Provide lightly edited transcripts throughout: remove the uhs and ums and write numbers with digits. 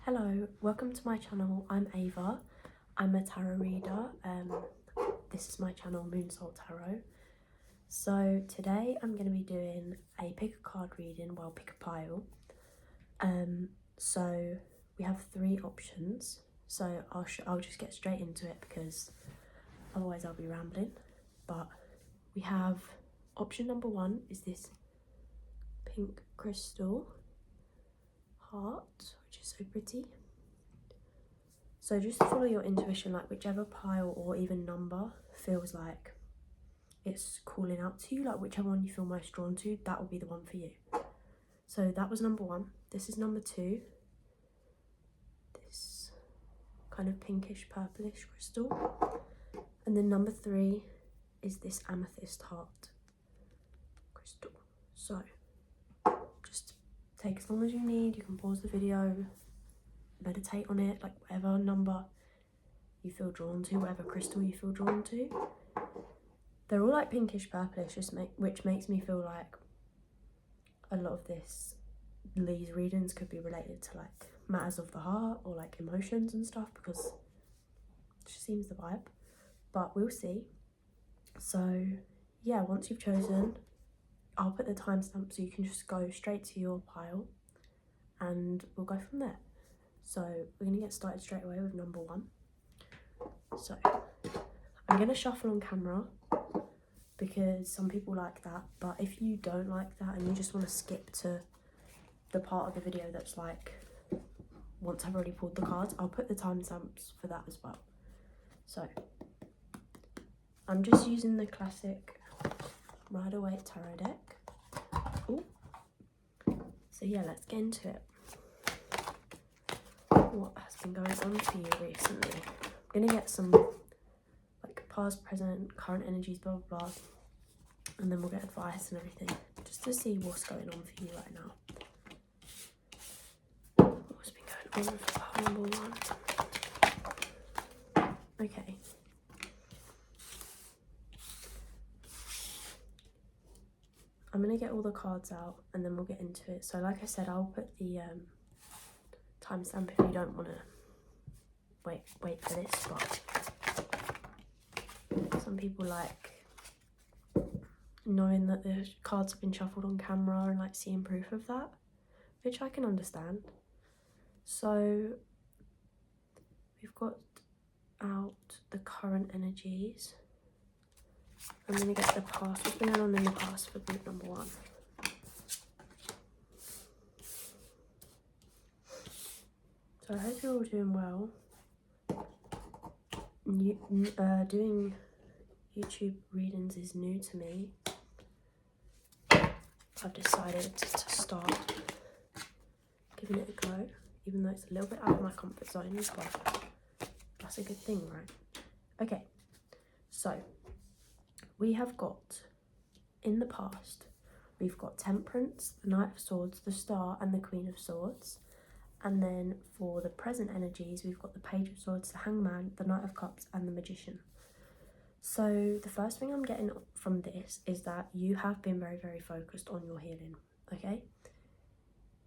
Hello, welcome to my channel. I'm Ava. I'm a tarot reader. This is my channel, moonsoultarot. So today I'm going to be doing a pick a card reading, well, pick a pile. So we have three options. So I'll just get straight into it because otherwise I'll be rambling. But we have option number one is this pink crystal heart, which is so pretty. So just follow your intuition, like whichever pile or even number feels like it's calling out to you, like whichever one you feel most drawn to, that will be the one for you. So that was number one. This is number two. This kind of pinkish purplish crystal. And then number three is this amethyst heart crystal. So just take as long as you need. You can pause the video, meditate on it, like whatever number you feel drawn to, whatever crystal you feel drawn to. They're all like pinkish purplish, which makes me feel like a lot of these readings could be related to like matters of the heart or like emotions and stuff, because it just seems the vibe, but we'll see. So yeah, once you've chosen, I'll put the timestamp so you can just go straight to your pile and we'll go from there. So we're going to get started straight away with number one. So I'm going to shuffle on camera because some people like that, but if you don't like that and you just want to skip to the part of the video that's like once I've already pulled the cards, I'll put the timestamps for that as well. So I'm just using the classic Rider-Waite tarot deck. Ooh. So yeah, let's get into it. What has been going on for you recently? I'm gonna get some like past, present, current energies, blah blah blah, and then we'll get advice and everything just to see what's going on for you right now. What's been going on for pile number one? Okay. I'm gonna get all the cards out and then we'll get into it. So like I said, I'll put the timestamp if you don't want to wait for this, but some people like knowing that the cards have been shuffled on camera and like seeing proof of that, which I can understand. So we've got out the current energies. I'm going to get the past, what's been going on in the past for group number one. So I hope you're all doing well. Doing YouTube readings is new to me. I've decided to start giving it a go, even though it's a little bit out of my comfort zone, but that's a good thing, right? Okay, so we have got, in the past, we've got Temperance, the Knight of Swords, the Star, and the Queen of Swords. And then for the present energies, we've got the Page of Swords, the Hangman, the Knight of Cups, and the Magician. So the first thing I'm getting from this is that you have been very, very focused on your healing, okay?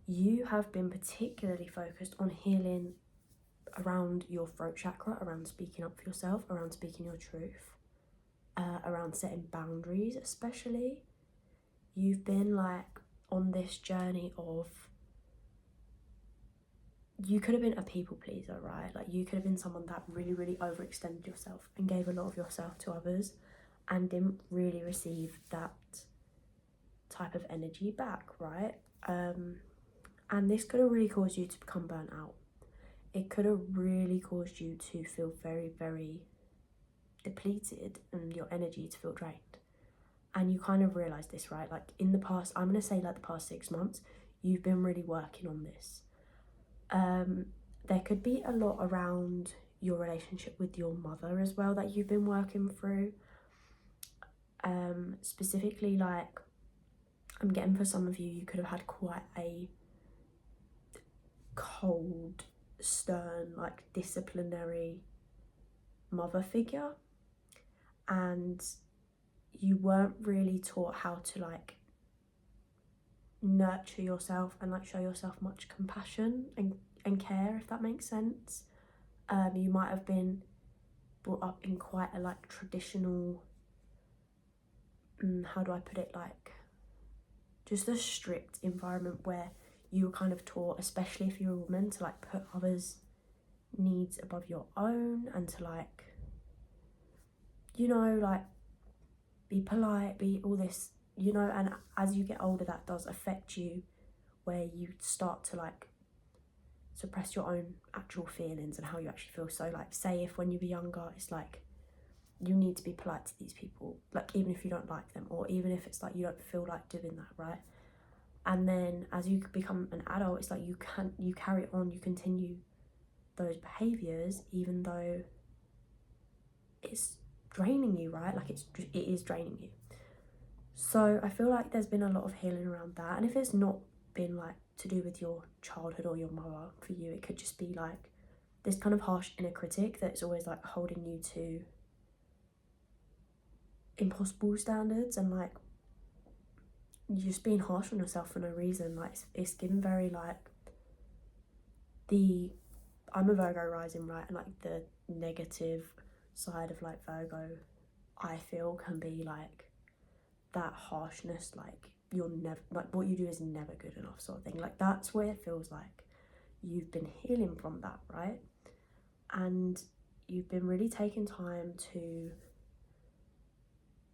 You have been particularly focused on healing around your throat chakra, around speaking up for yourself, around speaking your truth. Around setting boundaries especially. You've been like on this journey of, you could have been a people pleaser, right? Like you could have been someone that really overextended yourself and gave a lot of yourself to others and didn't really receive that type of energy back, right? And this could have really caused you to become burnt out. It could have really caused you to feel very depleted and your energy to feel drained. And you kind of realize this, right? Like in the past, I'm going to say like the past 6 months, you've been really working on this. There could be a lot around your relationship with your mother as well that you've been working through. Specifically, like I'm getting for some of you, you could have had quite a cold, stern, like disciplinary mother figure, and you weren't really taught how to like nurture yourself and like show yourself much compassion and care, if that makes sense. You might have been brought up in quite a like traditional, how do I put it, like just a strict environment where you were kind of taught, especially if you're a woman, to like put others' needs above your own, and to like, you know, like be polite, be all this, you know. And as you get older, that does affect you, where you start to like suppress your own actual feelings and how you actually feel. So like, say if when you were younger, it's like you need to be polite to these people, like even if you don't like them, or even if it's like you don't feel like doing that, right? And then as you become an adult, it's like you carry on, you continue those behaviors, even though it's draining you, right? Like it is draining you. So I feel like there's been a lot of healing around that. And if it's not been like to do with your childhood or your mother, for you it could just be like this kind of harsh inner critic that's always like holding you to impossible standards, and like you're just being harsh on yourself for no reason. Like it's given very like I'm a Virgo rising, right? And like the negative side of like Virgo, I feel, can be like that harshness, like you're never, like what you do is never good enough sort of thing. Like that's where it feels like you've been healing from that, right? And you've been really taking time to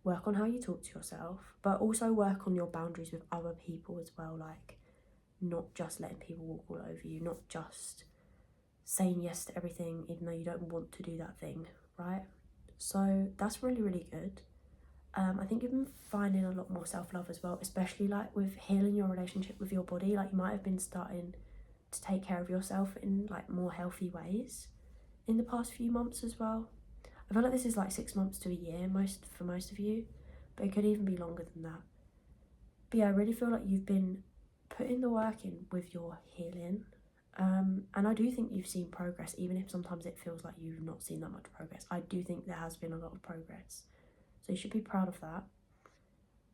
work on how you talk to yourself, but also work on your boundaries with other people as well. Like not just letting people walk all over you, not just saying yes to everything even though you don't want to do that thing, right? So that's really, really good. I think you've been finding a lot more self-love as well, especially like with healing your relationship with your body. Like you might have been starting to take care of yourself in like more healthy ways in the past few months as well. I feel like this is like 6 months to a year for most of you, but it could even be longer than that. But yeah, I really feel like you've been putting the work in with your healing. And I do think you've seen progress, even if sometimes it feels like you've not seen that much progress. I do think there has been a lot of progress. So you should be proud of that.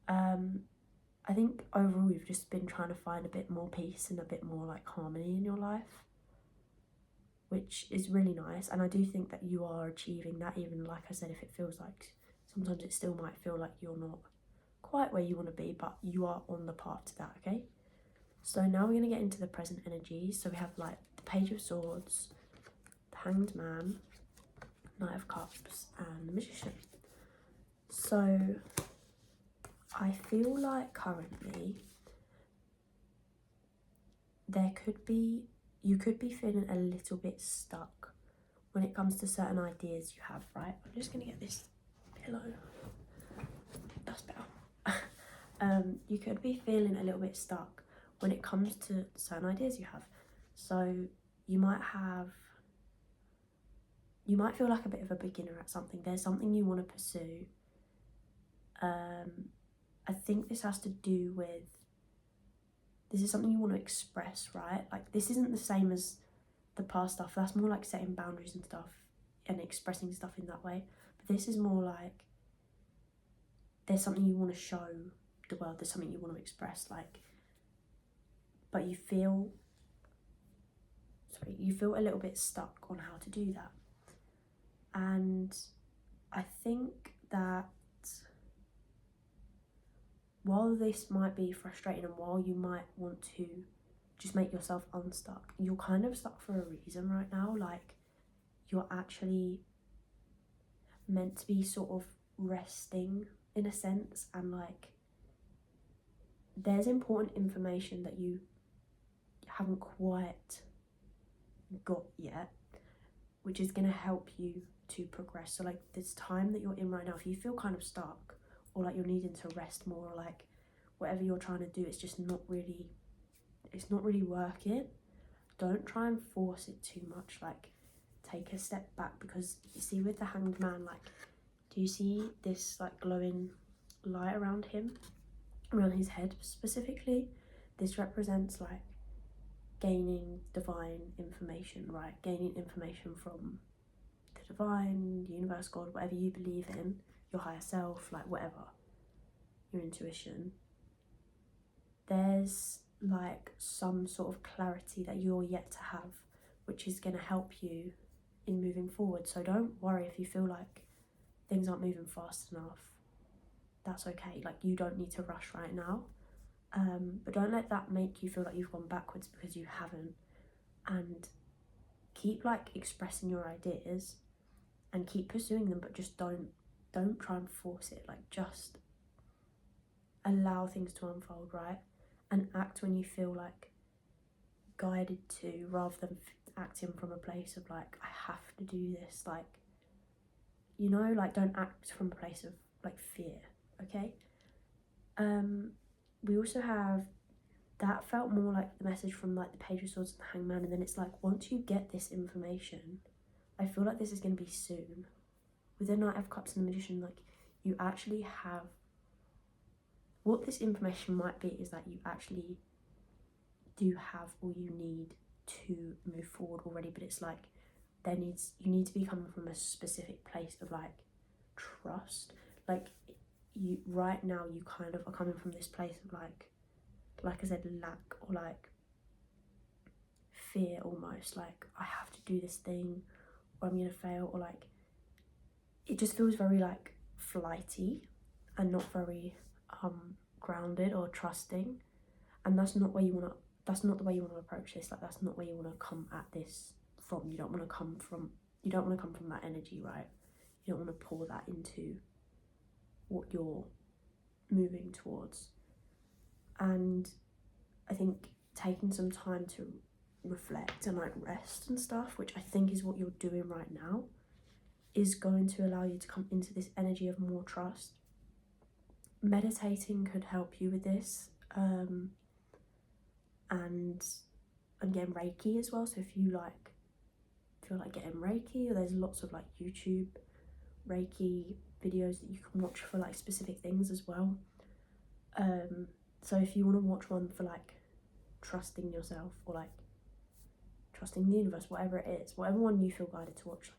I think overall you've just been trying to find a bit more peace and a bit more like harmony in your life, which is really nice. And I do think that you are achieving that, even like I said, if it feels like sometimes it still might feel like you're not quite where you want to be, but you are on the path to that, okay? So now we're going to get into the present energies. So we have like the Page of Swords, the Hanged Man, Knight of Cups, and the Magician. So I feel like currently you could be feeling a little bit stuck when it comes to certain ideas you have, right? I'm just going to get this pillow. That's better. You could be feeling a little bit stuck when it comes to certain ideas you have. So you might feel like a bit of a beginner at something. There's something you want to pursue. I think this has to do with, this is something you want to express, right? Like this isn't the same as the past stuff. That's more like setting boundaries and stuff and expressing stuff in that way. But this is more like there's something you want to show the world. There's something you want to express, like, but you feel a little bit stuck on how to do that. And I think that while this might be frustrating and while you might want to just make yourself unstuck, you're kind of stuck for a reason right now. Like you're actually meant to be sort of resting in a sense, and like there's important information that you haven't quite got yet, which is going to help you to progress. So like this time that you're in right now, if you feel kind of stuck or like you're needing to rest more, or like whatever you're trying to do, it's not really working, don't try and force it too much. Like take a step back, because you see with the Hanged Man, like do you see this like glowing light around him, around his head specifically? This represents like gaining divine information, right? Gaining information from the divine, the universe, God, whatever you believe in, your higher self, like whatever, your intuition. There's like some sort of clarity that you're yet to have which is going to help you in moving forward. So don't worry if you feel like things aren't moving fast enough. That's okay. Like, you don't need to rush right now. But don't let that make you feel like you've gone backwards, because you haven't. And keep like expressing your ideas and keep pursuing them, but just don't try and force it. Like, just allow things to unfold, right? And act when you feel like guided to, rather than acting from a place of like, I have to do this. Like, you know, like, don't act from a place of like fear. Okay. We also have, that felt more like the message from like the Page of Swords and the Hangman, and then it's like, once you get this information, I feel like this is going to be soon. With the Knight of Cups and the Magician, like, you actually have, what this information might be is that you actually do have all you need to move forward already, but it's like, you need to be coming from a specific place of like trust. Like, you right now, you kind of are coming from this place of like I said, lack, or like fear almost, like, I have to do this thing or I'm gonna fail, or like, it just feels very like flighty and not very grounded or trusting. And that's not the way you want to approach this. Like, that's not where you want to come at this from. You don't want to come from that energy, right? You don't want to pour that into what you're moving towards. And I think taking some time to reflect and like rest and stuff, which I think is what you're doing right now, is going to allow you to come into this energy of more trust. Meditating could help you with this, and I'm getting Reiki as well. So if you like feel like getting Reiki, or there's lots of like YouTube Reiki videos that you can watch for like specific things as well. So if you want to watch one for like trusting yourself, or like trusting the universe, whatever it is, whatever one you feel guided to watch,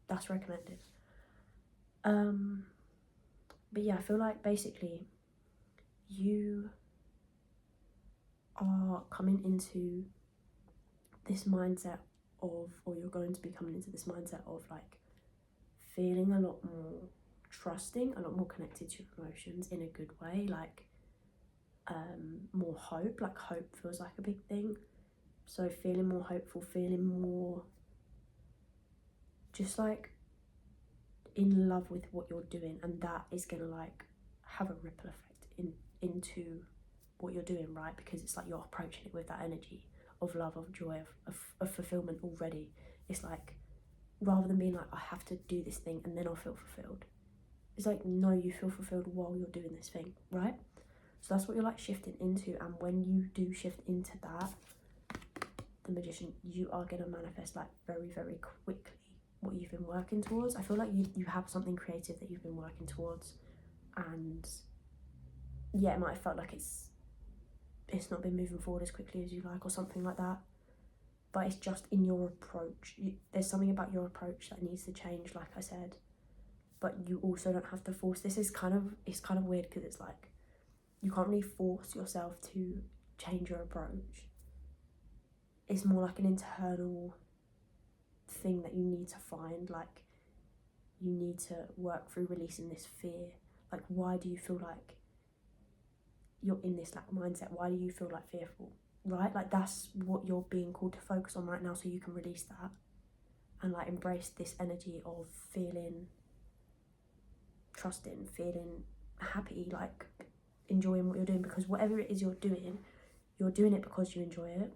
that's recommended. But yeah, I feel like basically you are coming into this mindset of, or you're going to be coming into this mindset of like feeling a lot more trusting, a lot more connected to your emotions in a good way, like more hope. Like, hope feels like a big thing. So feeling more hopeful, feeling more just like in love with what you're doing, and that is gonna like have a ripple effect into what you're doing, right? Because it's like you're approaching it with that energy of love, of joy, of fulfillment already. It's like, rather than being like, I have to do this thing and then I'll feel fulfilled, it's like, no, you feel fulfilled while you're doing this thing, right? So that's what you're like shifting into. And when you do shift into that, the Magician, you are going to manifest like very, very quickly what you've been working towards. I feel like you have something creative that you've been working towards, and yeah, it might have felt like it's not been moving forward as quickly as you like, or something like that, but it's just in your approach. There's something about your approach that needs to change, like I said, but you also don't have to force. It's kind of weird, because it's like, you can't really force yourself to change your approach. It's more like an internal thing that you need to find. Like, you need to work through releasing this fear. Like, why do you feel like you're in this like mindset? Why do you feel like fearful, right? Like, that's what you're being called to focus on right now, so you can release that and like embrace this energy of feeling trusting, feeling happy, like enjoying what you're doing. Because whatever it is you're doing it because you enjoy it,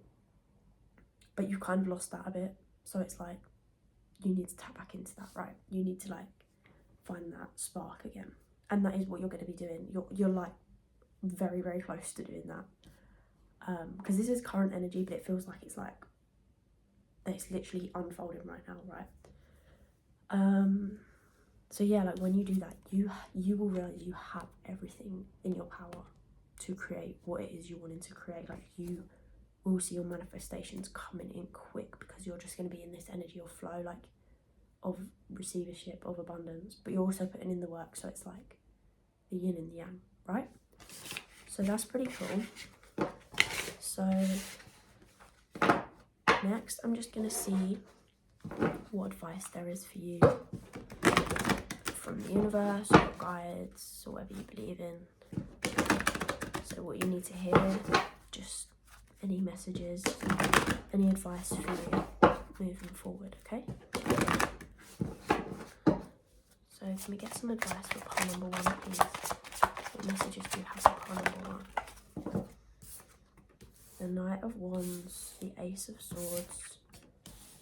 but you've kind of lost that a bit. So it's like, you need to tap back into that, right? You need to like find that spark again, and that is what you're going to be doing. You're like very, very close to doing that, because this is current energy, but it feels like it's literally unfolding right now, right? So yeah, like, when you do that, you will realize you have everything in your power to create what it is you're wanting to create. Like, you will see your manifestations coming in quick, because you're just going to be in this energy of flow, like of receivership, of abundance, but you're also putting in the work. So it's like the yin and the yang, right? So that's pretty cool. So Next, I'm just going to see what advice there is for you from the universe, or guides, or whatever you believe in. So what you need to hear, just any messages, any advice for you moving forward, okay? So can we get some advice for pile number 1, please? What messages do you have for pile number 1? The Knight of Wands, the Ace of Swords,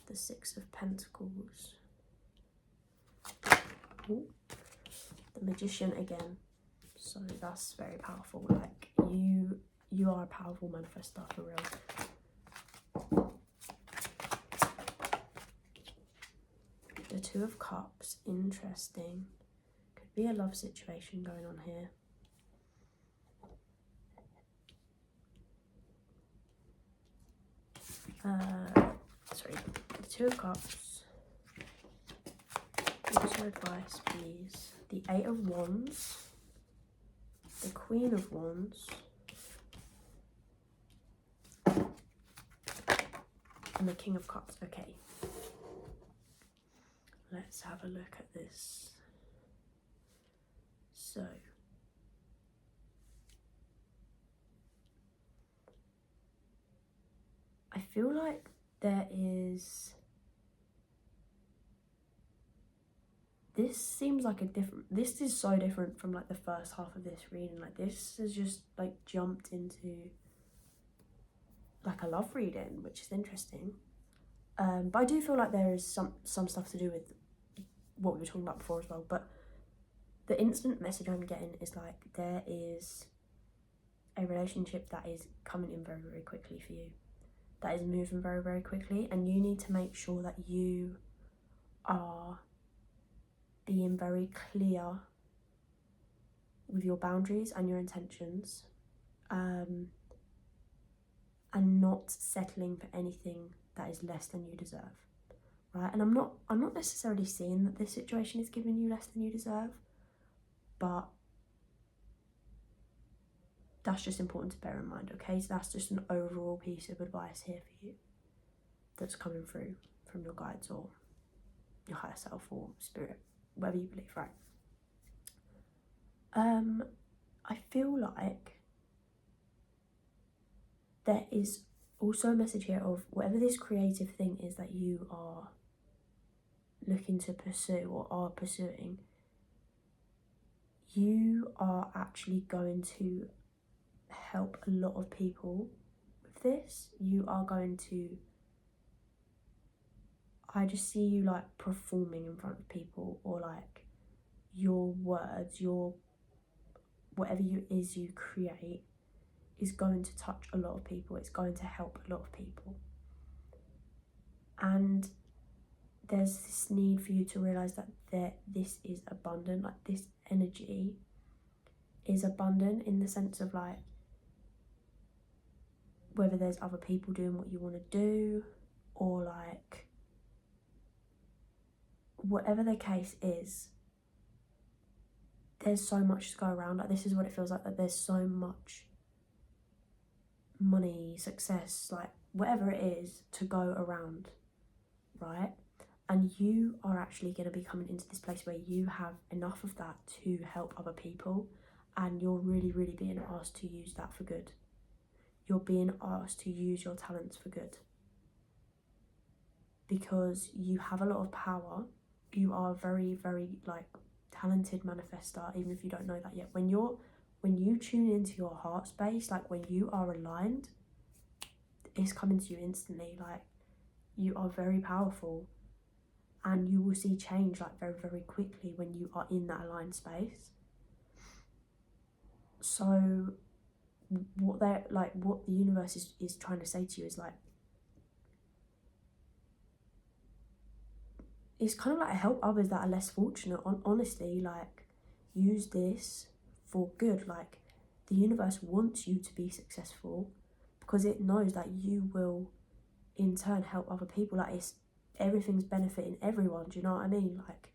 the Six of Pentacles. Ooh, the Magician again. So that's very powerful. Like you are a powerful manifestor for real. The Two of Cups, interesting. Could be a love situation going on here. Sorry, the Two of Cups. What's your advice, please? The Eight of Wands, the Queen of Wands, and the King of Cups. Okay. Let's have a look at this. So, I feel like there is, this seems like a different, this is so different from like the first half of this reading. Like this has just like jumped into like a love reading, which is interesting. But I do feel like there is some stuff to do with what we were talking about before as well. But the instant message I'm getting is like there is a relationship that is coming in very, very quickly for you. That is moving very, very quickly, and you need to make sure that you are being very clear with your boundaries and your intentions, and not settling for anything that is less than you deserve, right? And I'm not necessarily seeing that this situation is giving you less than you deserve, but that's just important to bear in mind, okay? So that's just an overall piece of advice here for you that's coming through from your guides or your higher self or spirit, whatever you believe, right? I feel like there is also a message here of whatever this creative thing is that you are looking to pursue or are pursuing, you are actually going to help a lot of people with this. You are going to, I just see you like performing in front of people, or like your words, your whatever you create is going to touch a lot of people. It's going to help a lot of people. And there's this need for you to realize that this is abundant. Like this energy is abundant in the sense of like, whether there's other people doing what you want to do, or like whatever the case is, there's so much to go around. Like this is what it feels like, that there's so much money, success, like whatever it is to go around, right? And you are actually going to be coming into this place where you have enough of that to help other people, and you're really, really being asked to use that for good. You're being asked to use your talents for good, because you have a lot of power. You are very, very like talented manifestor, even if you don't know that yet. When you tune into your heart space, like when you are aligned, it's coming to you instantly. Like you are very powerful, and you will see change like very, very quickly when you are in that aligned space. So what the universe is trying to say to you is like, it's kind of like help others that are less fortunate. Honestly, like use this for good. Like the universe wants you to be successful because it knows that you will in turn help other people. Like everything's benefiting everyone. Do you know what I mean? Like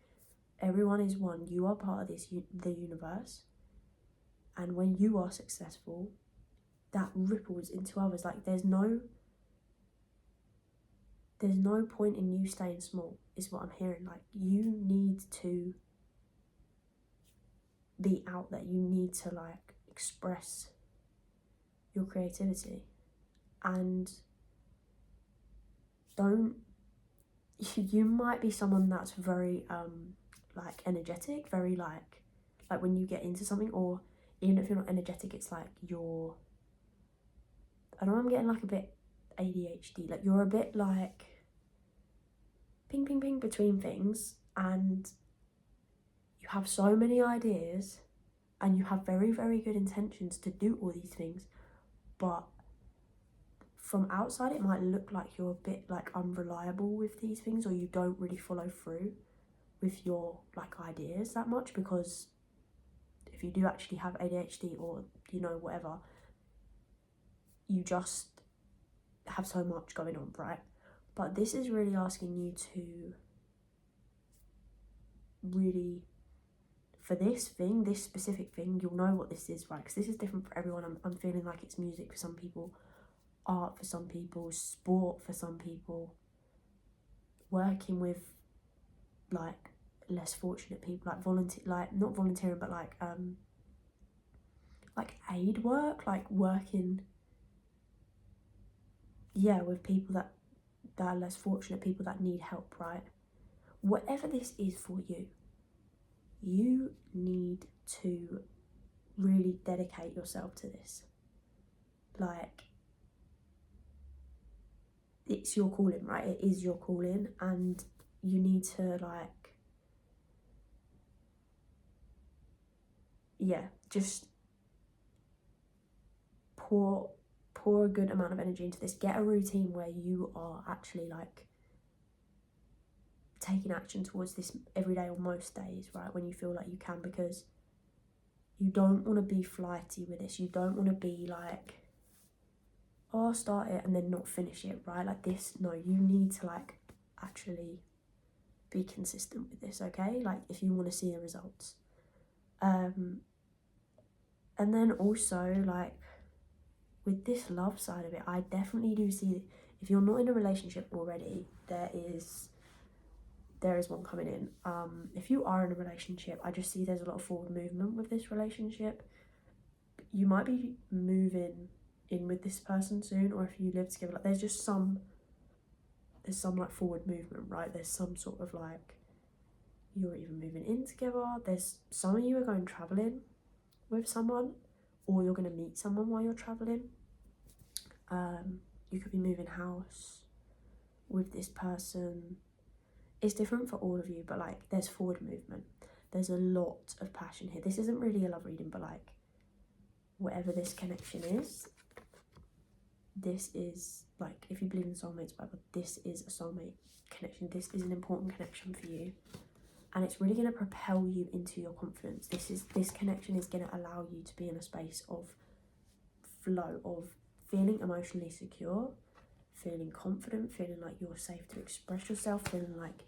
everyone is one. You are part of the universe, and when you are successful, that ripples into others. Like there's no there's no point in you staying small, is what I'm hearing. Like, you need to be out there. You need to, like, express your creativity. And you might be someone that's very, like, energetic, very, like when you get into something, or even if you're not energetic, it's like I know I'm getting, like, a bit ADHD, like, you're a bit, like, ping, ping, ping between things, and you have so many ideas, and you have very, very good intentions to do all these things, but from outside it might look like you're a bit, like, unreliable with these things, or you don't really follow through with your, like, ideas that much, because if you do actually have ADHD, or, you know, whatever, you just have so much going on, right? But this is really asking you to really, for this thing, this specific thing, you'll know what this is, right? Because this is different for everyone. I'm feeling like it's music for some people, art for some people, sport for some people, working with, like, less fortunate people, like not volunteering, but like aid work, like working, yeah, with people that are less fortunate, people that need help, right? Whatever this is for you, you need to really dedicate yourself to this. Like, it's your calling, right? It is your calling, and you need to, like, yeah, just pour a good amount of energy into this. Get a routine where you are actually, like, taking action towards this every day or most days, right, when you feel like you can, because you don't want to be flighty with this. You don't want to be like, oh, I'll start it and then not finish it, right? Like this, no, you need to, like, actually be consistent with this, okay? Like, if you want to see the results. And then also, like, with this love side of it, I definitely do see, if you're not in a relationship already, there is one coming in. If you are in a relationship, I just see there's a lot of forward movement with this relationship. You might be moving in with this person soon, or if you live together, like, there's some like forward movement, right? There's some sort of, like, you're even moving in together. There's some of you are going traveling with someone, or you're going to meet someone while you're traveling. You could be moving house with this person. It's different for all of you, but, like, there's forward movement. There's a lot of passion here. This isn't really a love reading, but, like, whatever this connection is, this is, like, if you believe in soulmates, whatever, this is a soulmate connection. This is an important connection for you, and it's really going to propel you into your confidence. This connection is going to allow you to be in a space of flow, of feeling emotionally secure, feeling confident, feeling like you're safe to express yourself, feeling like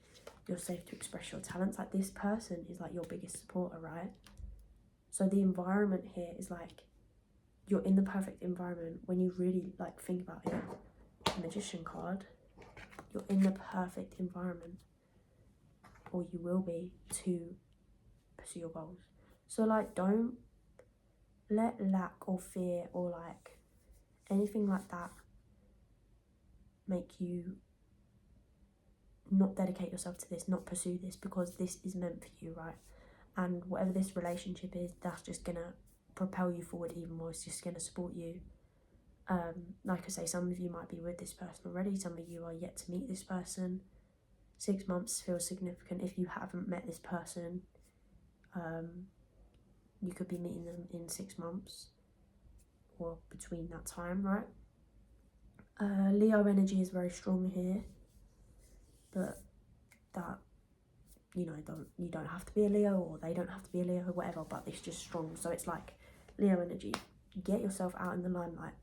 you're safe to express your talents. Like, this person is, like, your biggest supporter, right? So the environment here is, like, you're in the perfect environment. When you really, like, think about it, the Magician card, you're in the perfect environment, or you will be, to pursue your goals. So, like, don't let lack or fear or, like, anything like that make you not dedicate yourself to this, not pursue this, because this is meant for you, right? And whatever this relationship is, that's just gonna propel you forward even more. It's just gonna support you. Like I say, some of you might be with this person already, some of you are yet to meet this person. 6 months feels significant. If you haven't met this person, you could be meeting them in 6 months or between that time, right? Leo energy is very strong here, but that, you know, you don't have to be a Leo, or they don't have to be a Leo, or whatever, but it's just strong. So it's like Leo energy. Get yourself out in the limelight.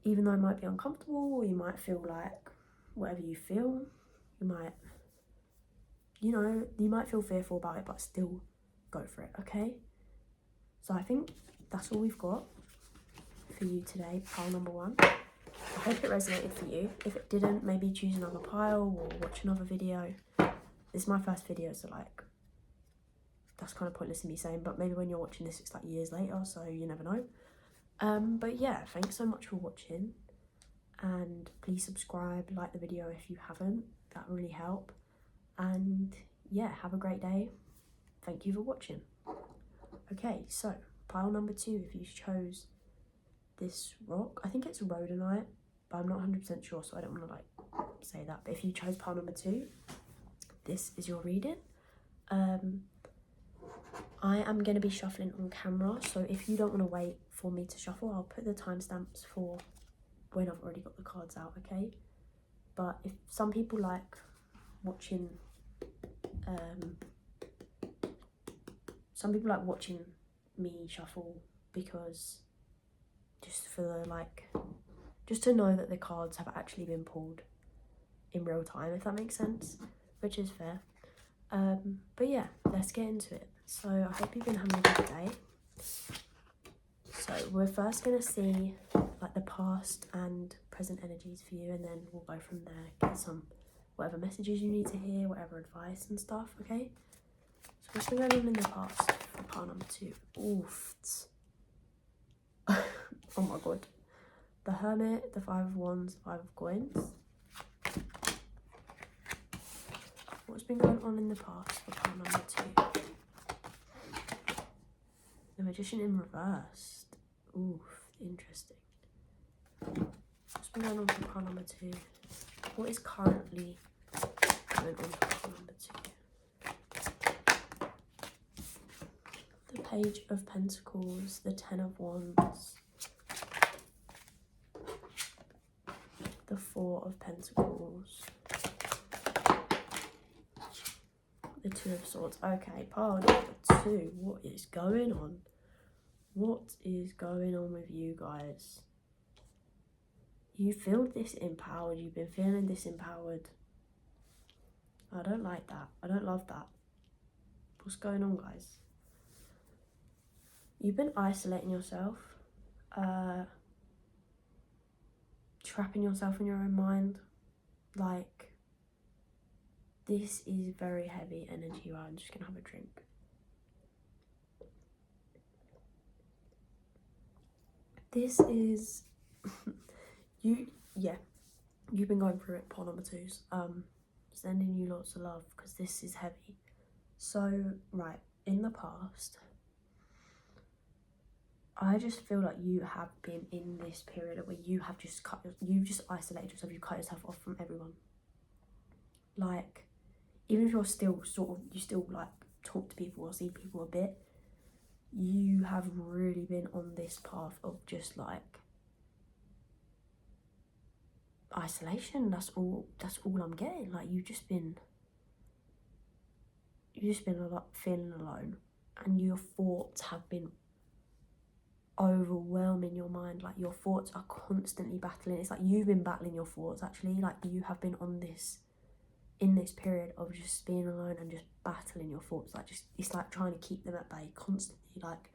Even though it might be uncomfortable, or you might feel like whatever you feel, you might feel fearful about it, but still go for it, okay? So I think that's all we've got for you today, pile number 1. I hope it resonated for you. If it didn't, maybe choose another pile or watch another video. This is my first video, so like, that's kind of pointless in me saying, but maybe when you're watching this, it's like years later, so you never know. But yeah, thanks so much for watching, and please subscribe, like the video if you haven't, that really help. And yeah, have a great day. Thank you for watching. Okay, so pile number 2, if you chose this rock, I think it's rhodonite, but I'm not 100% sure, so I don't want to like say that. But if you chose pile number 2, this is your reading. I am going to be shuffling on camera, so if you don't want to wait for me to shuffle, I'll put the timestamps for when I've already got the cards out, okay? But if some people like watching, me shuffle because just for the like, just to know that the cards have actually been pulled in real time, if that makes sense, which is fair. But yeah, let's get into it. So I hope you've been having a good day. So we're first going to see like the past and present energies for you, and then we'll go from there, get some whatever messages you need to hear, whatever advice and stuff, okay? So what's been going on in the past for pile number 2? Oof. Oh my god. The Hermit, the 5 of Wands, 5 of Coins. What's been going on in the past for pile number 2? The Magician in reversed. Oof, interesting. What's been going on for pile number 2? What is currently going on for pile number 2? The Page of Pentacles, the 10 of Wands, the 4 of Pentacles, the 2 of Swords. Okay, pile number 2. What is going on? What is going on with you guys? You feel disempowered. You've been feeling disempowered. I don't like that. I don't love that. What's going on, guys? You've been isolating yourself, trapping yourself in your own mind. Like, this is very heavy energy. Right, I'm just gonna have a drink. This is you've been going through it, pile number 2s. Sending you lots of love because this is heavy. So right, in the past, I just feel like you have been in this period where you've just isolated yourself, you cut yourself off from everyone. Like, even if you're still you still like talk to people or see people a bit, you have really been on this path of just like isolation. That's all I'm getting. Like, you've just been a lot feeling alone, and your thoughts have been overwhelming your mind. Like, your thoughts are constantly battling. It's like you've been battling your thoughts, actually. Like, you have been in this period of just being alone and just battling your thoughts. Like, just, it's like trying to keep them at bay constantly, like.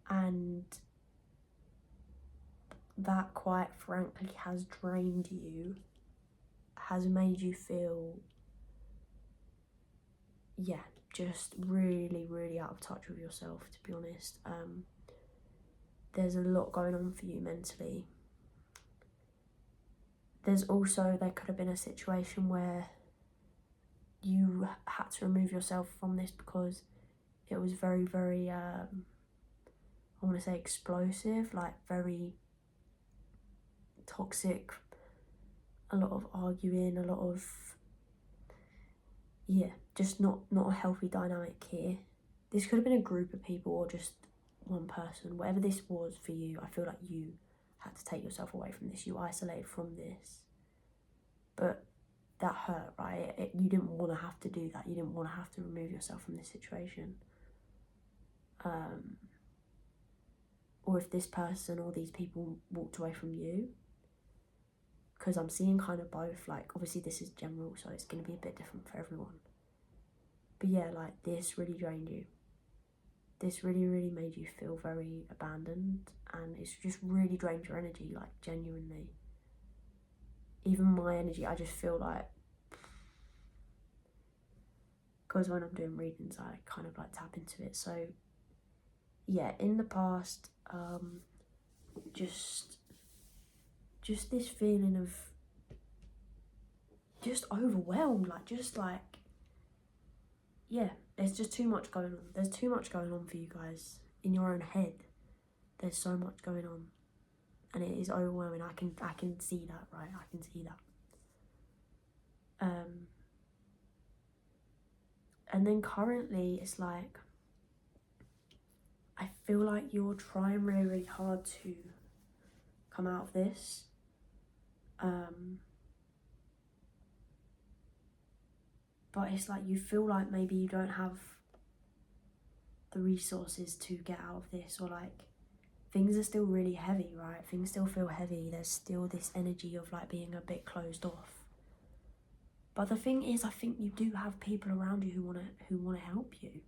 And that, quite frankly, has drained you, has made you feel, yeah, just really, really out of touch with yourself, to be honest. There's a lot going on for you mentally. There could have been a situation where you had to remove yourself from this because it was very, very, I want to say explosive, like very toxic, a lot of arguing, a lot of, yeah, just not a healthy dynamic here. This could have been a group of people or just one person. Whatever this was for you, I feel like you had to take yourself away from this. You isolated from this. But that hurt, right? You didn't want to have to do that. You didn't want to have to remove yourself from this situation. Or if this person or these people walked away from you. Because I'm seeing kind of both. Like, obviously this is general, so it's going to be a bit different for everyone. But yeah, like, this really drained you. this really, really made you feel very abandoned, and it's just really drained your energy, like genuinely. Even my energy, I just feel like, because when I'm doing readings, I kind of like tap into it. So yeah, in the past, just this feeling of just overwhelmed, like just like, yeah, there's just too much going on. There's too much going on for you guys in your own head. There's so much going on, and it is overwhelming. I can see that, right? I can see that. And then currently, it's like, I feel like you're trying really, really hard to come out of this. But it's like you feel like maybe you don't have the resources to get out of this, or like things are still really heavy, right? Things still feel heavy. There's still this energy of like being a bit closed off. But the thing is, I think you do have people around you who wanna help you.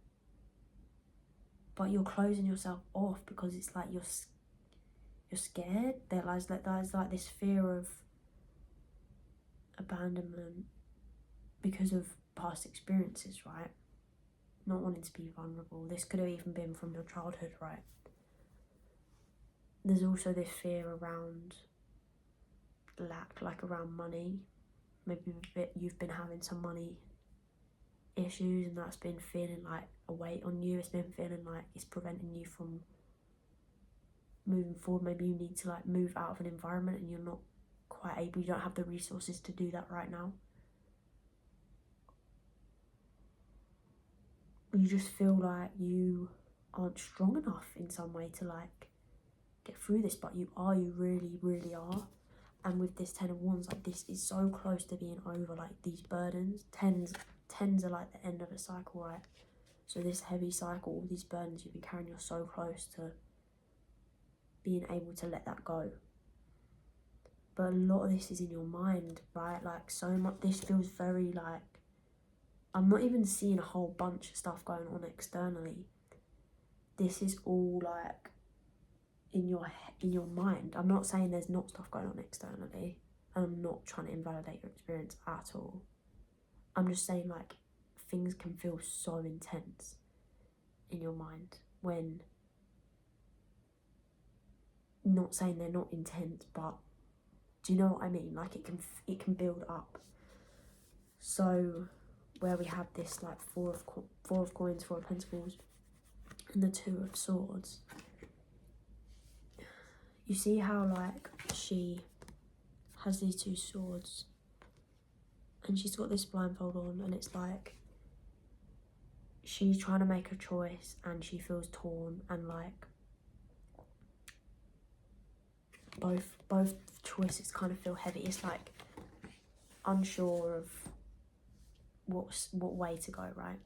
But you're closing yourself off because it's like you're scared. There's like this fear of abandonment because of past experiences, right? Not wanting to be vulnerable. This could have even been from your childhood, right? There's also this fear around lack, like around money. Maybe you've been having some money issues, and that's been feeling like a weight on you. It's been feeling like it's preventing you from moving forward. Maybe you need to like move out of an environment and you're not quite able, you don't have the resources to do that right now. You just feel like you aren't strong enough in some way to like get through this, but you really, really are. And with this 10 of Wands, like this is so close to being over, like these burdens. Tens are like the end of a cycle, right? So this heavy cycle, all these burdens you've been carrying, you're so close to being able to let that go. But a lot of this is in your mind, right? Like so much, this feels very like, I'm not even seeing a whole bunch of stuff going on externally. This is all like in your mind. I'm not saying there's not stuff going on externally, and I'm not trying to invalidate your experience at all. I'm just saying like things can feel so intense in your mind when, not saying they're not intense, but do you know what I mean? Like it can build up. So where we have this like four of coins, 4 of pentacles, and the 2 of swords, you see how like she has these 2 swords and she's got this blindfold on, and it's like she's trying to make a choice and she feels torn, and like both choices kind of feel heavy. It's like unsure of what way to go, right?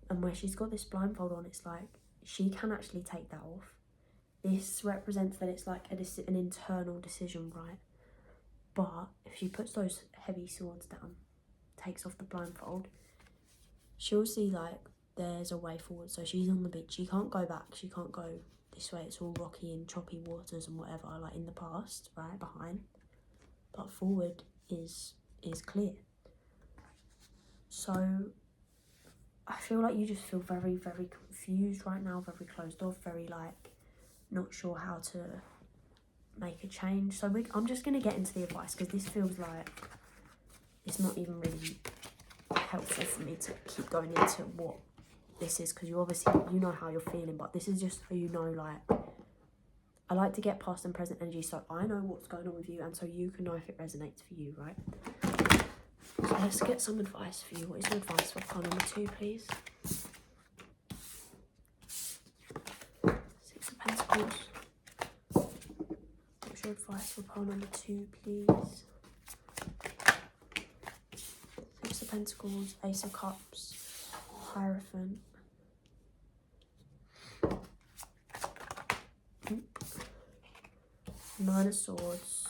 And where she's got this blindfold on, it's like she can actually take that off. This represents that it's like an internal decision, right? But if she puts those heavy swords down, takes off the blindfold, she'll see like there's a way forward. So she's on the beach, she can't go back, she can't go this way, it's all rocky and choppy waters and whatever, like in the past, right, behind. But forward is clear. So I feel like you just feel very, very confused right now, very closed off, very like not sure how to make a change. So I'm just going to get into the advice, because this feels like it's not even really helpful for me to keep going into what this is, because you know how you're feeling, but this is just so you know, like I like to get past and present energy so I know what's going on with you, and so you can know if it resonates for you, right? So let's get some advice for you. What is your advice for pile number 2, please? 6 of Pentacles. What's your advice for pile number 2, please? 6 of Pentacles, Ace of Cups, Hierophant. Nine of Swords,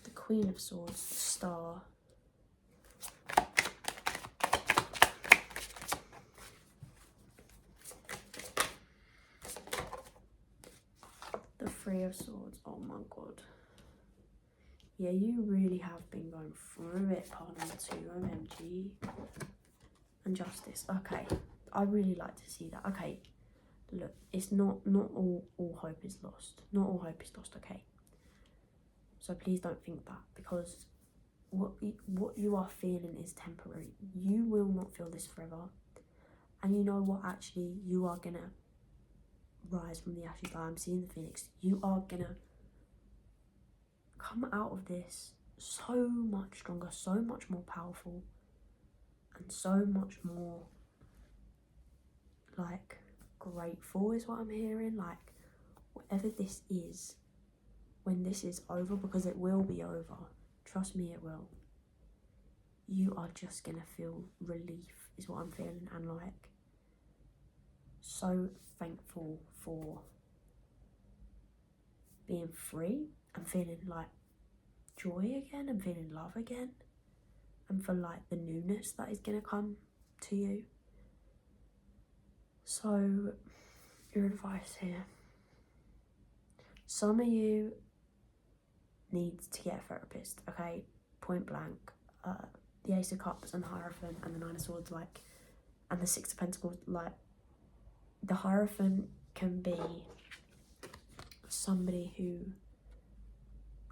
the Queen of Swords, the Star, of Swords. Oh my god. Yeah, you really have been going through it, part number 2, OMG. And Justice. Okay, I really like to see that. Okay, look, it's not all hope is lost. Not all hope is lost, okay? So please don't think that, because what you are feeling is temporary. You will not feel this forever. And you know what, actually, you are gonna rise from the ashes. I'm seeing the phoenix. You are gonna come out of this so much stronger, so much more powerful, and so much more like grateful is what I'm hearing. Like, whatever this is, when this is over, because it will be over, trust me, it will, you are just gonna feel relief is what I'm feeling, and like so thankful for being free and feeling like joy again and feeling love again, and for like the newness that is gonna come to you. So your advice here, some of you need to get a therapist, okay? Point blank. The Ace of Cups and Hierophant and the Nine of Swords, like, and the Six of Pentacles, like, the Hierophant can be somebody who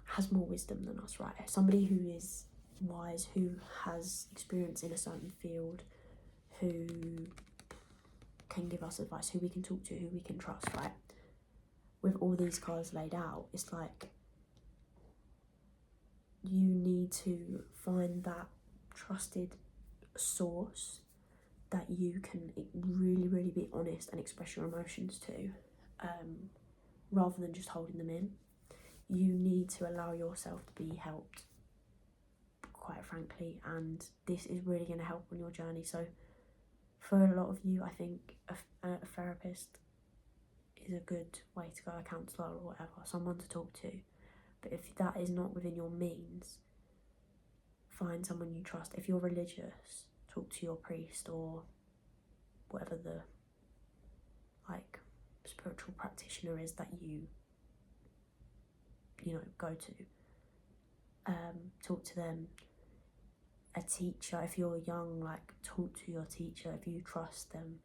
has more wisdom than us, right? Somebody who is wise, who has experience in a certain field, who can give us advice, who we can talk to, who we can trust, right? With all these cards laid out, it's like you need to find that trusted source that you can really be honest and express your emotions to, rather than just holding them in. You need to allow yourself to be helped, quite frankly, and this is really going to help on your journey. So for a lot of you, I think a therapist is a good way to go, a counsellor or whatever, someone to talk to. But if that is not within your means, find someone you trust. If you're religious, talk to your priest or whatever the like spiritual practitioner is that you know, go to. Talk to them. A teacher, if you're young, like, talk to your teacher if you trust them.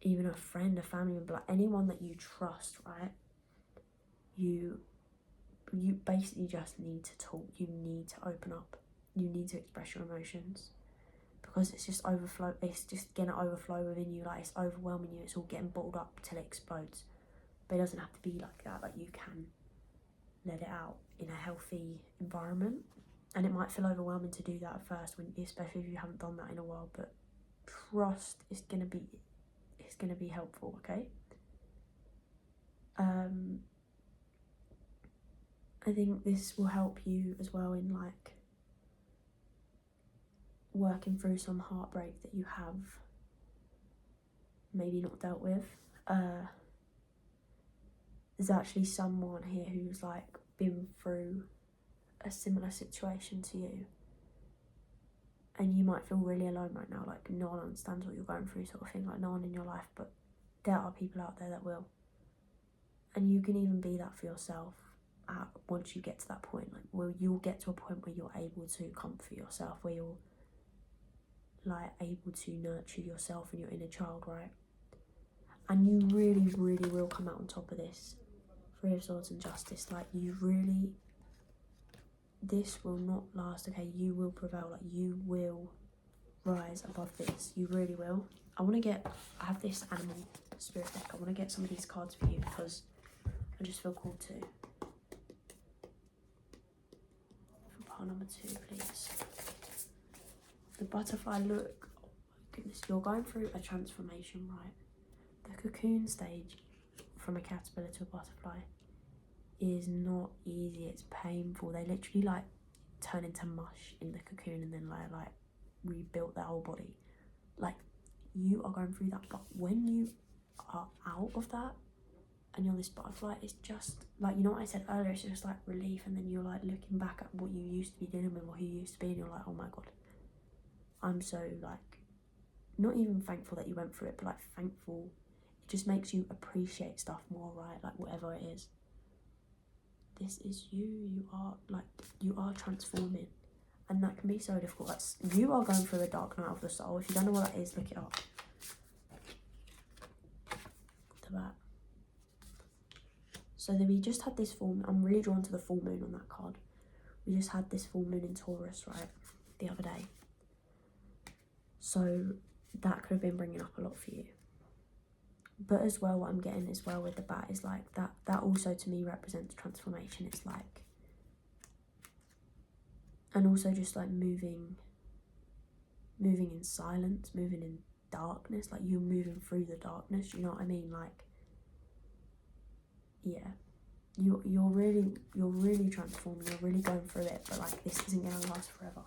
Even a friend, a family member, like anyone that you trust, right? You basically just need to talk. You need to open up. You need to express your emotions, because it's just overflow. It's just gonna overflow within you. Like, it's overwhelming you. It's all getting bottled up till it explodes. But it doesn't have to be like that. Like, you can let it out in a healthy environment, and it might feel overwhelming to do that at first, especially if you haven't done that in a while. But trust is gonna be helpful. Okay. I think this will help you as well in like working through some heartbreak that you have maybe not dealt with. There's actually someone here who's like been through a similar situation to you, and you might feel really alone right now, like no one understands what you're going through, sort of thing, like no one in your life. But there are people out there that will, and you can even be that for yourself. Once you get to that point, like, well, you'll get to a point where you're able to comfort yourself, where you're like able to nurture yourself and your inner child, right? And you really will come out on top of this. Three of Swords and Justice, like, you really, this will not last, okay? You will prevail, like, you will rise above this. You really will. I have this animal spirit deck. I want to get some of these cards for you because I just feel called to. Number 2, please. The butterfly, look, oh my goodness, you're going through a transformation, right? The cocoon stage from a caterpillar to a butterfly is not easy. It's painful. They literally like turn into mush in the cocoon and then like rebuilt their whole body. Like, you are going through that, but when you are out of that and you're this butterfly, it's just like, you know what I said earlier, it's just like relief. And then you're like looking back at what you used to be dealing with or who you used to be, and you're like, oh my god, I'm so like, not even thankful that you went through it, but like thankful. It just makes you appreciate stuff more, right? Like, whatever it is. this is you. You are transforming, and that can be so difficult. You are going through a dark night of the soul. If you don't know what that is, look it up. The bat. So then we just had this full moon. I'm really drawn to the full moon on that card. We just had this full moon in Taurus, right, the other day. So that could have been bringing up a lot for you. But as well, what I'm getting as well with the bat is like that also to me represents transformation. It's like, and also just like moving in silence, moving in darkness, like you're moving through the darkness, you know what I mean? Like, yeah, you're really transforming, you're really going through it, but like this isn't gonna last forever.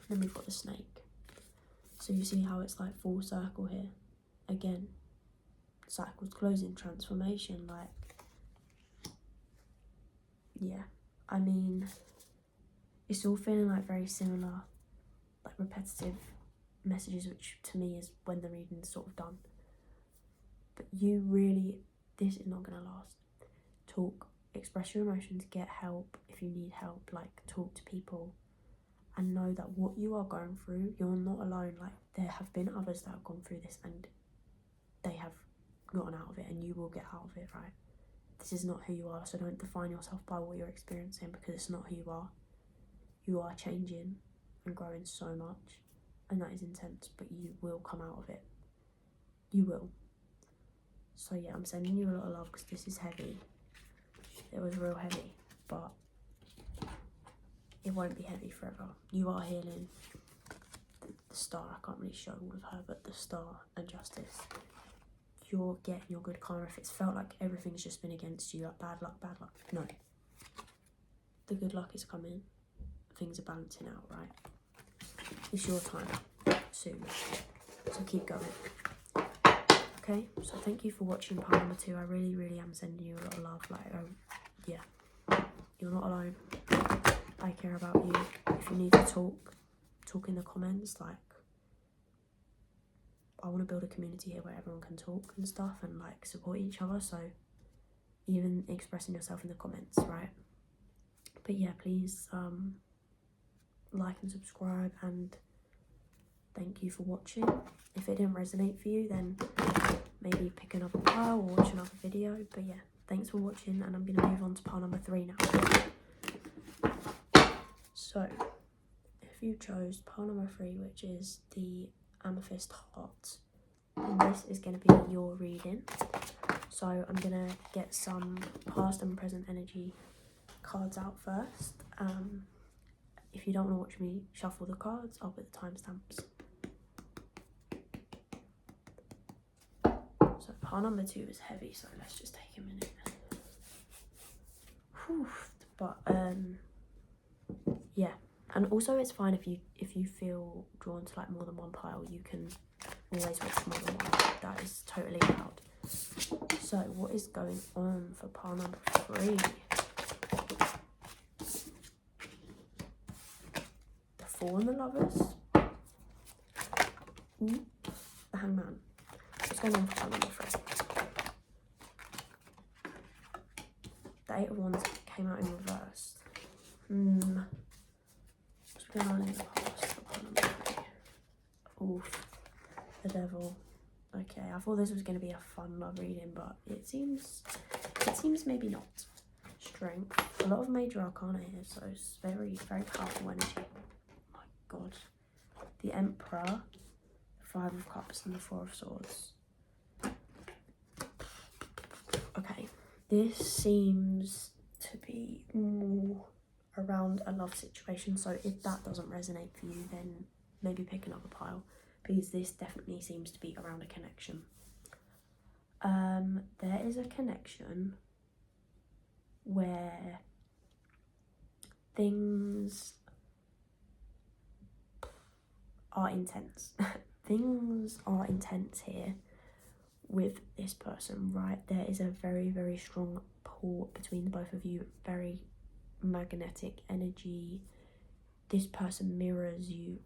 Then we've got the snake. So you see how it's like full circle here. Again, cycles closing, transformation, like, yeah. I mean, it's all feeling like very similar, like repetitive messages, which to me is when the reading's sort of done. But you really, this is not gonna last. Talk, express your emotions, get help if you need help, like talk to people. And know that what you are going through, you're not alone. Like, there have been others that have gone through this and they have gotten out of it, and you will get out of it, right? This is not who you are, so don't define yourself by what you're experiencing, because it's not who you are. You are changing and growing so much, and that is intense, but you will come out of it. You will. So yeah, I'm sending you a lot of love, because this is heavy. It was real heavy, but it won't be heavy forever. You are healing. The star, I can't really show all of her, but the star and justice. You're getting your good karma. If it's felt like everything's just been against you, like bad luck, no. The good luck is coming. Things are balancing out, right? It's your time soon. So keep going. Okay, so thank you for watching part number 2. I really, really am sending you a lot of love. Like, yeah, you're not alone. I care about you. If you need to talk in the comments. Like, I want to build a community here where everyone can talk and stuff and like support each other. So even expressing yourself in the comments, right? But yeah, please like and subscribe, and thank you for watching. If it didn't resonate for you, then maybe pick another pile or watch another video. But yeah, thanks for watching, and I'm going to move on to pile number 3 now. So, if you chose pile number 3, which is the Amethyst Heart, and this is going to be your reading. So I'm going to get some past and present energy cards out first. If you don't want to watch me shuffle the cards, I'll put the timestamps. So pile number 2 is heavy, so let's just take a minute. Whew. But yeah, and also it's fine if you feel drawn to like more than one pile. You can always watch more than one. That is totally allowed. So what is going on for pile number 3? The Fool and the Lovers. Ooh, the Hangman. What's going on for pile number 3? The Eight of Wands came out in reverse. What's going on in the past for pile number 3? Oof, the Devil. Okay, I thought this was going to be a fun love reading, but it seems maybe not. Strength. A lot of major arcana here, so it's very, very powerful energy. Oh my god. The Emperor, the 5 of Cups, and the 4 of Swords. Okay, this seems to be more around a love situation, so if that doesn't resonate for you, then maybe pick another pile, because this definitely seems to be around a connection. There is a connection where things are intense. Things are intense here with this person, right? There is a very, very strong pull between the both of you, very magnetic energy. This person mirrors you,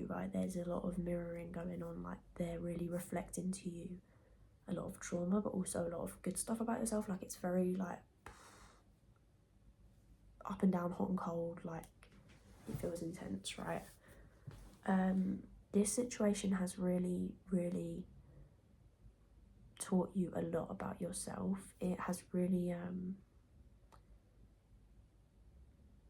right? There's a lot of mirroring going on, like they're really reflecting to you. a lot of trauma, but also a lot of good stuff about yourself. Like, it's very like up and down, hot and cold, like it feels intense, right? This situation has really, really taught you a lot about yourself. It has really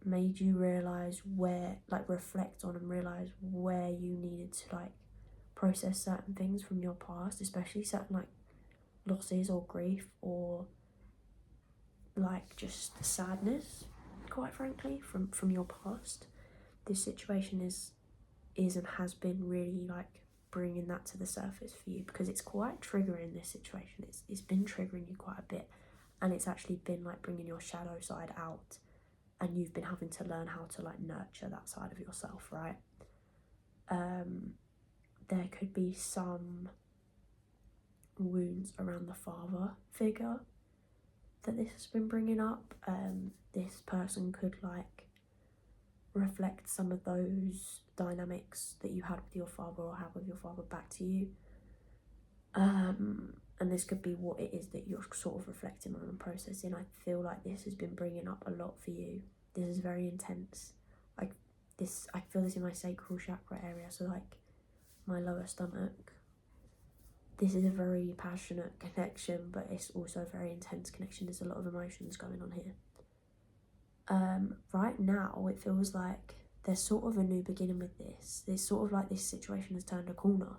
made you realize where, like, reflect on and realize where you needed to like process certain things from your past, especially certain like losses or grief or like just sadness, quite frankly, from your past. This situation is and has been really like bringing that to the surface for you, because it's quite triggering. This situation, it's been triggering you quite a bit, and it's actually been like bringing your shadow side out, and you've been having to learn how to like nurture that side of yourself, right? There could be some wounds around the father figure that this has been bringing up. This person could like reflect some of those dynamics that you had with your father or have with your father back to you. And this could be what it is that you're sort of reflecting on and processing. I feel like this has been bringing up a lot for you. This is very intense. Like this, I feel this in my sacral chakra area, so like my lower stomach. This is a very passionate connection, but it's also a very intense connection. There's a lot of emotions going on here. Right now, it feels like there's sort of a new beginning with this. It's sort of like this situation has turned a corner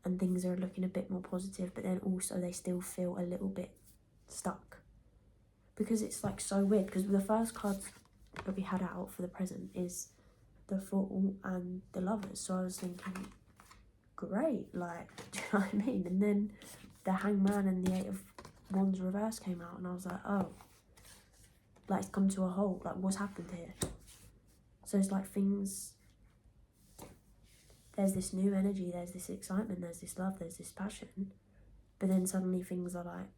and things are looking a bit more positive, but then also they still feel a little bit stuck. Because it's like so weird, because the first cards that we had out for the present is the Fool and the Lovers. So I was thinking, great, like, do you know what I mean? And then the Hangman and the Eight of Wands reverse came out, and I was like, oh, like it's come to a halt, like what's happened here? So it's like things, there's this new energy, there's this excitement, there's this love, there's this passion, but then suddenly things are like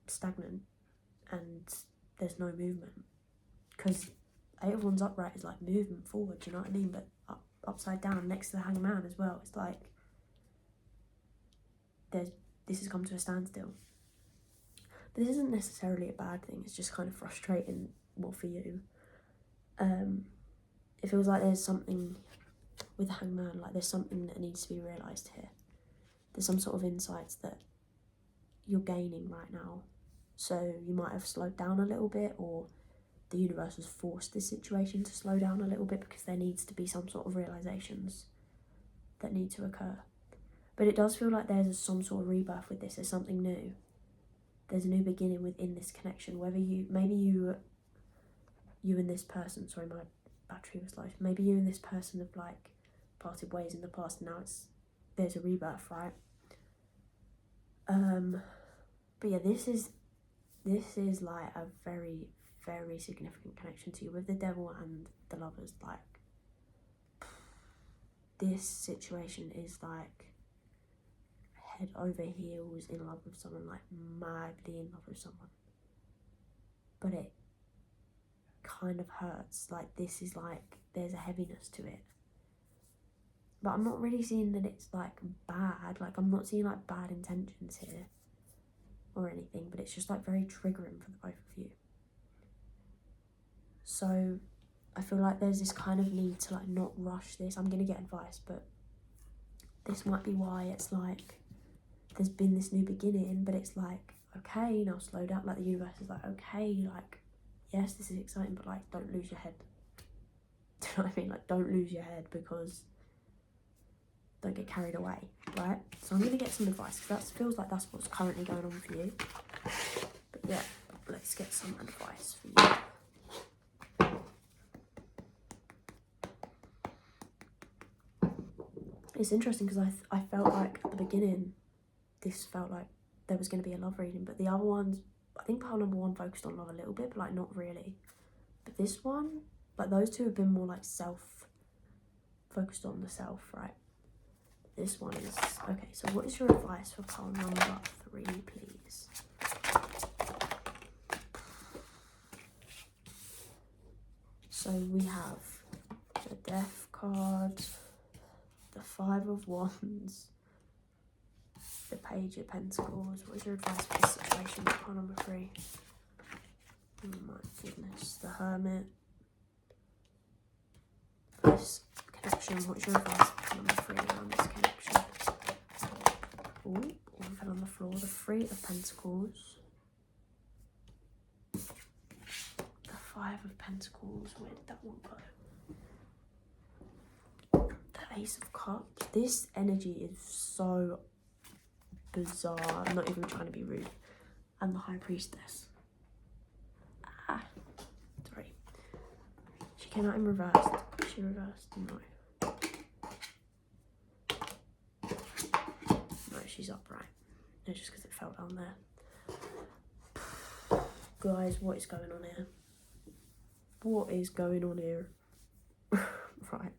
stagnant and there's no movement. Because Eight of Wands upright is like movement forward, do you know what I mean? But upside down next to the Hangman as well, it's like this has come to a standstill. But this isn't necessarily a bad thing, it's just kind of frustrating, well, for you. It feels like there's something with the Hangman, like there's something that needs to be realised here. There's some sort of insights that you're gaining right now. So you might have slowed down a little bit, or the universe has forced this situation to slow down a little bit because there needs to be some sort of realisations that need to occur. But it does feel like there's some sort of rebirth with this. There's something new. There's a new beginning within this connection. Whether you and this person, sorry, my battery was low. Maybe you and this person have like parted ways in the past, and now there's a rebirth, right? But yeah, this is like a very, very significant connection to you with the Devil and the Lovers. Like, this situation is like head over heels in love with someone, like madly in love with someone. But it kind of hurts. Like, this is like, there's a heaviness to it. But I'm not really seeing that it's like bad. Like, I'm not seeing like bad intentions here or anything, but it's just like very triggering for the both of you. So I feel like there's this kind of need to like not rush this. I'm gonna get advice, but this might be why it's like there's been this new beginning, but it's like, okay, now slow down. Like, the universe is like, okay, like, yes, this is exciting, but like, don't lose your head. Do you know what I mean? Like, don't lose your head, because don't get carried away, right? So I'm gonna get some advice, because that feels like that's what's currently going on for you. But yeah, let's get some advice for you. It's interesting because I felt like at the beginning, this felt like there was going to be a love reading, but the other ones, I think pile number one focused on love a little bit, but like not really. But this one, like those two have been more like focused on the self, right? This one is, okay, so what is your advice for pile number 3, please? So we have the Death card, the 5 of Wands, the Page of Pentacles. What is your advice for this situation? Pile number 3. Oh my goodness. The Hermit. This connection. What's your advice for pile number 3 around this connection? Oh, one fell on the floor. The 3 of Pentacles. The 5 of Pentacles. Where did that one go? The Ace of Cups. This energy is so bizarre. I'm not even trying to be rude. And the High Priestess. Sorry. She came out in reversed. She reversed? No. No, she's upright. No, just because it fell down there. Guys, what is going on here? What is going on here? Right.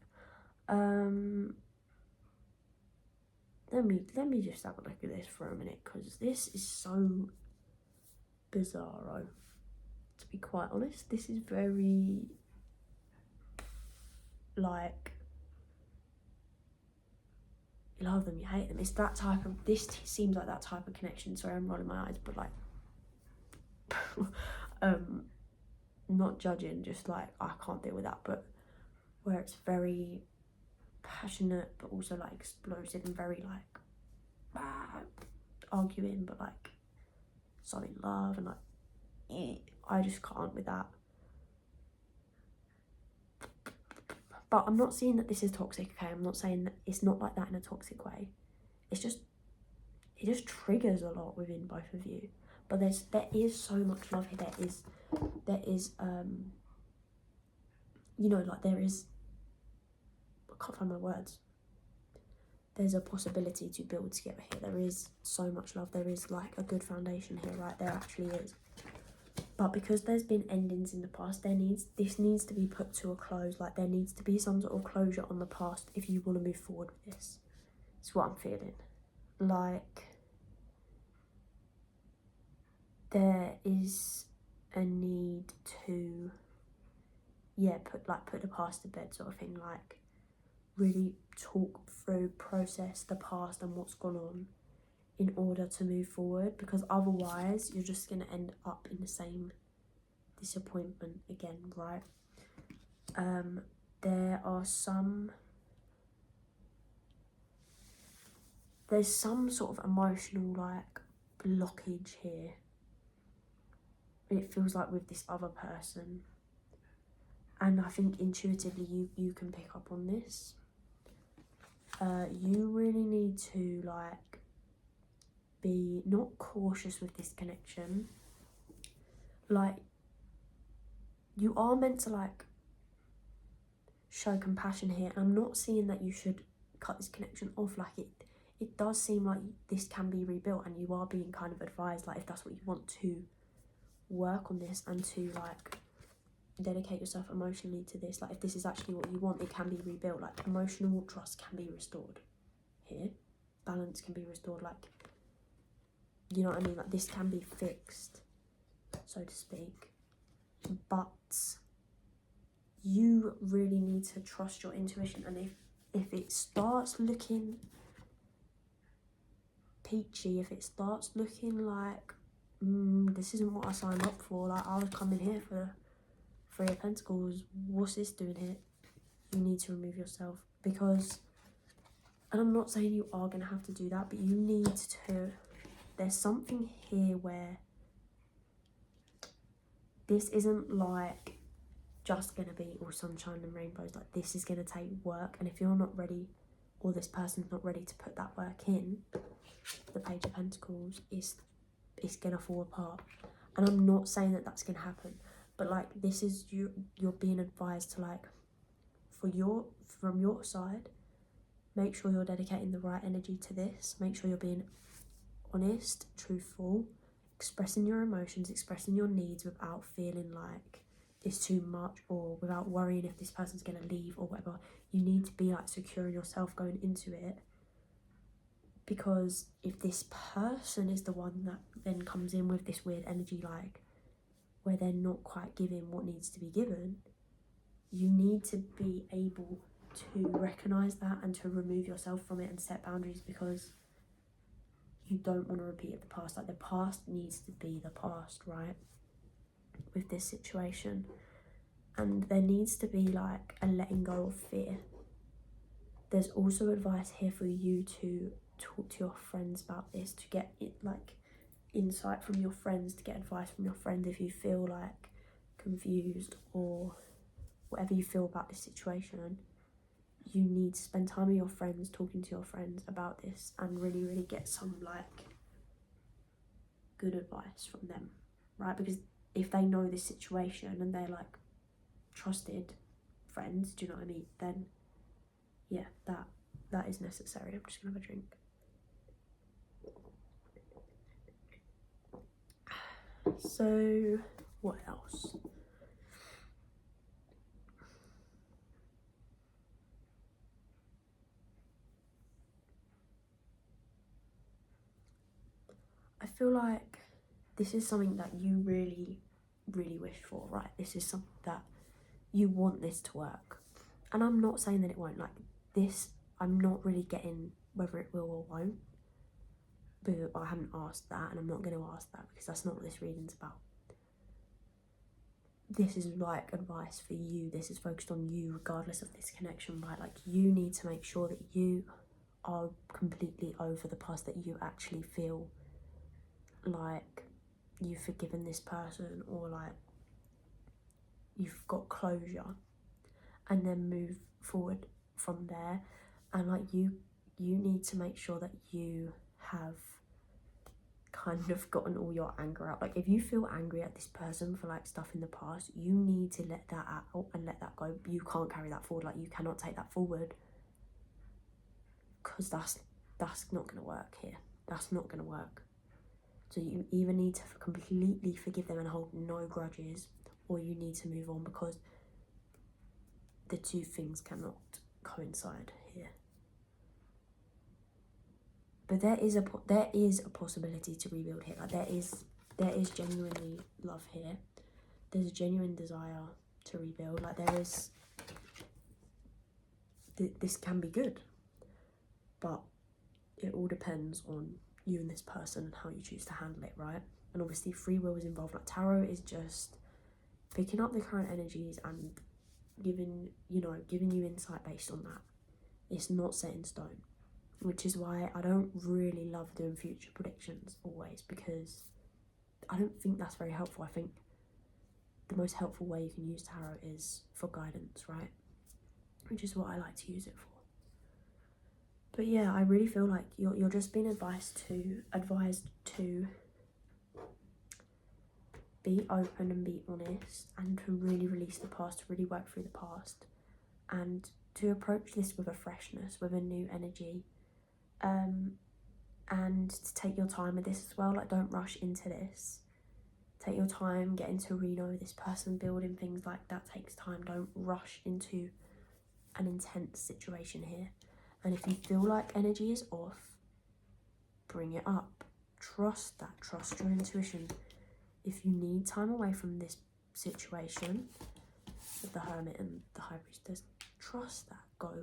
Let me just have a look at this for a minute, because this is so bizarro. To be quite honest, this is very, like, you love them, you hate them. It's that type of, this seems like that type of connection. Sorry, I'm rolling my eyes, but like, not judging, just like, I can't deal with that, but where it's very passionate, but also like explosive and very like arguing, but like so in love, and like I just can't with that. But I'm not saying that this is toxic, okay? I'm not saying that it's not like that in a toxic way. It's just, it just triggers a lot within both of you. But there is so much love here. There is you know, like there is, I can't find my words. There's a possibility to build together here. There is so much love. There is like a good foundation here, right? There actually is. But because there's been endings in the past, this needs to be put to a close. Like there needs to be some sort of closure on the past if you want to move forward with this. It's what I'm feeling. Like there is a need to, yeah, put the past to bed sort of thing. Like really talk through, process the past and what's gone on in order to move forward, because otherwise you're just going to end up in the same disappointment again, right? There's some sort of emotional like blockage here. It feels like with this other person, and I think intuitively you can pick up on this. You really need to like be not cautious with this connection. Like you are meant to like show compassion here. I'm not seeing that you should cut this connection off. Like it does seem like this can be rebuilt, and you are being kind of advised, like if that's what you want, to work on this and to like dedicate yourself emotionally to this. Like if this is actually what you want, it can be rebuilt. Like emotional trust can be restored here. Balance can be restored. Like, you know what I mean? Like this can be fixed, so to speak. But you really need to trust your intuition, and if it starts looking peachy, if it starts looking like this isn't what I signed up for, like I was coming here for 3 of Pentacles, what's this doing here? You need to remove yourself, because, and I'm not saying you are going to have to do that, but you need to, there's something here where this isn't like just going to be all sunshine and rainbows. Like this is going to take work, and if you're not ready, or this person's not ready to put that work in, the Page of Pentacles is going to fall apart. And I'm not saying that that's going to happen, but like this is you're being advised to like, from your side, make sure you're dedicating the right energy to this. Make sure you're being honest, truthful, expressing your emotions, expressing your needs without feeling like it's too much, or without worrying if this person's going to leave or whatever. You need to be like secure in yourself going into it, because if this person is the one that then comes in with this weird energy, like where they're not quite giving what needs to be given, you need to be able to recognize that and to remove yourself from it and set boundaries, because you don't want to repeat of the past. Like, the past needs to be the past, right, with this situation. And there needs to be like a letting go of fear. There's also advice here for you to talk to your friends about this, to get it, like, insight from your friends, to get advice from your friends if you feel like confused or whatever you feel about this situation. You need to spend time with your friends, talking to your friends about this, and really get some like good advice from them, right? Because if they know this situation and they're like trusted friends, do you know what I mean, then yeah, that is necessary. I'm just gonna have a drink. So what else? I feel like this is something that you really wish for, right? This is something that you want this to work. And I'm not saying that it won't. Like, this, I'm not really getting whether it will or won't. But I haven't asked that, and I'm not going to ask that, because that's not what this reading's about. This is like advice for you. This is focused on you, regardless of this connection, right? Like, you need to make sure that you are completely over the past, that you actually feel like you've forgiven this person, or like you've got closure, and then move forward from there. And like, you need to make sure that you have kind of gotten all your anger out. Like, if you feel angry at this person for like stuff in the past, you need to let that out and let that go. You can't carry that forward. Like, you cannot take that forward, because that's not going to work here. That's not going to work. So you either need to completely forgive them and hold no grudges, or you need to move on, because the two things cannot coincide here. But there is a possibility to rebuild here. Like, there is genuinely love here. There's a genuine desire to rebuild. Like, there is, this can be good, but it all depends on you and this person and how you choose to handle it, right? And obviously free will is involved. Like, tarot is just picking up the current energies and giving you insight based on that. It's not set in stone, which is why I don't really love doing future predictions always, because I don't think that's very helpful. I think the most helpful way you can use tarot is for guidance, right? Which is what I like to use it for. But yeah, I really feel like you're just being advised to be open and be honest, and to really release the past, to really work through the past, and to approach this with a freshness, with a new energy, and to take your time with this as well. Like, don't rush into this. Take your time, getting to know this person, building things like that takes time. Don't rush into an intense situation here. And if you feel like energy is off, bring it up. Trust that. Trust your intuition. If you need time away from this situation with the Hermit and the High Priestess, trust that. Go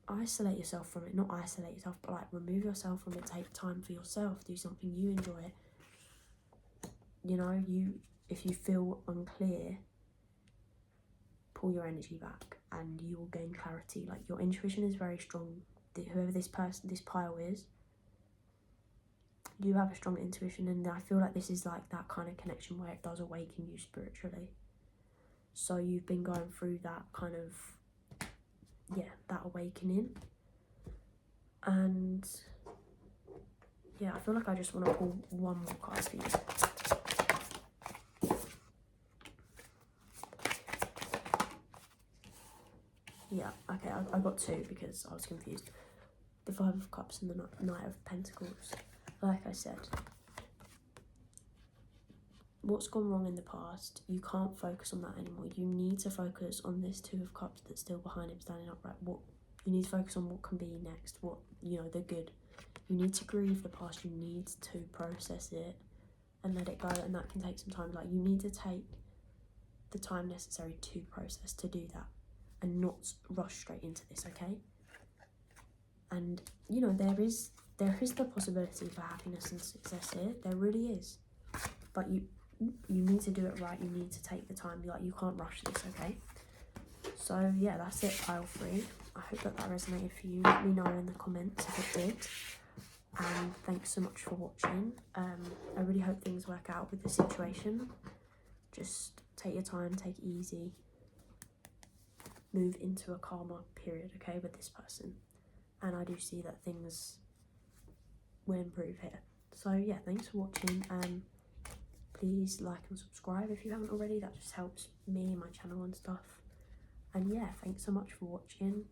isolate yourself from it. Not isolate yourself, but like, remove yourself from it. Take time for yourself. Do something you enjoy. You know, if you feel unclear, pull your energy back and you will gain clarity. Like, your intuition is very strong. Whoever this pile is, you have a strong intuition, and I feel like this is like that kind of connection where it does awaken you spiritually. So you've been going through that kind of, yeah, that awakening. And yeah, I feel like I just want to pull one more card for you. Yeah, okay, I got two because I was confused. The Five of Cups and the Knight of Pentacles. Like I said, what's gone wrong in the past, you can't focus on that anymore. You need to focus on this Two of Cups that's still behind him, standing upright. What you need to focus on, what can be next, what, you know, the good. You need to grieve the past. You need to process it and let it go, and that can take some time. Like, you need to take the time necessary to process, to do that, and not rush straight into this, okay? And you know, there is there is the possibility for happiness and success here. There really is. But you need to do it right. You need to take the time. Like, you can't rush this, okay? So yeah, that's it, pile 3. I hope that resonated for you. Let me know in the comments if it did. And thanks so much for watching. I really hope things work out with the situation. Just take your time, take it easy. Move into a calmer period, okay, with this person. And I do see that things will improve here. So yeah, thanks for watching. Please like and subscribe if you haven't already. That just helps me and my channel and stuff. And yeah, thanks so much for watching.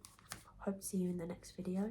Hope to see you in the next video.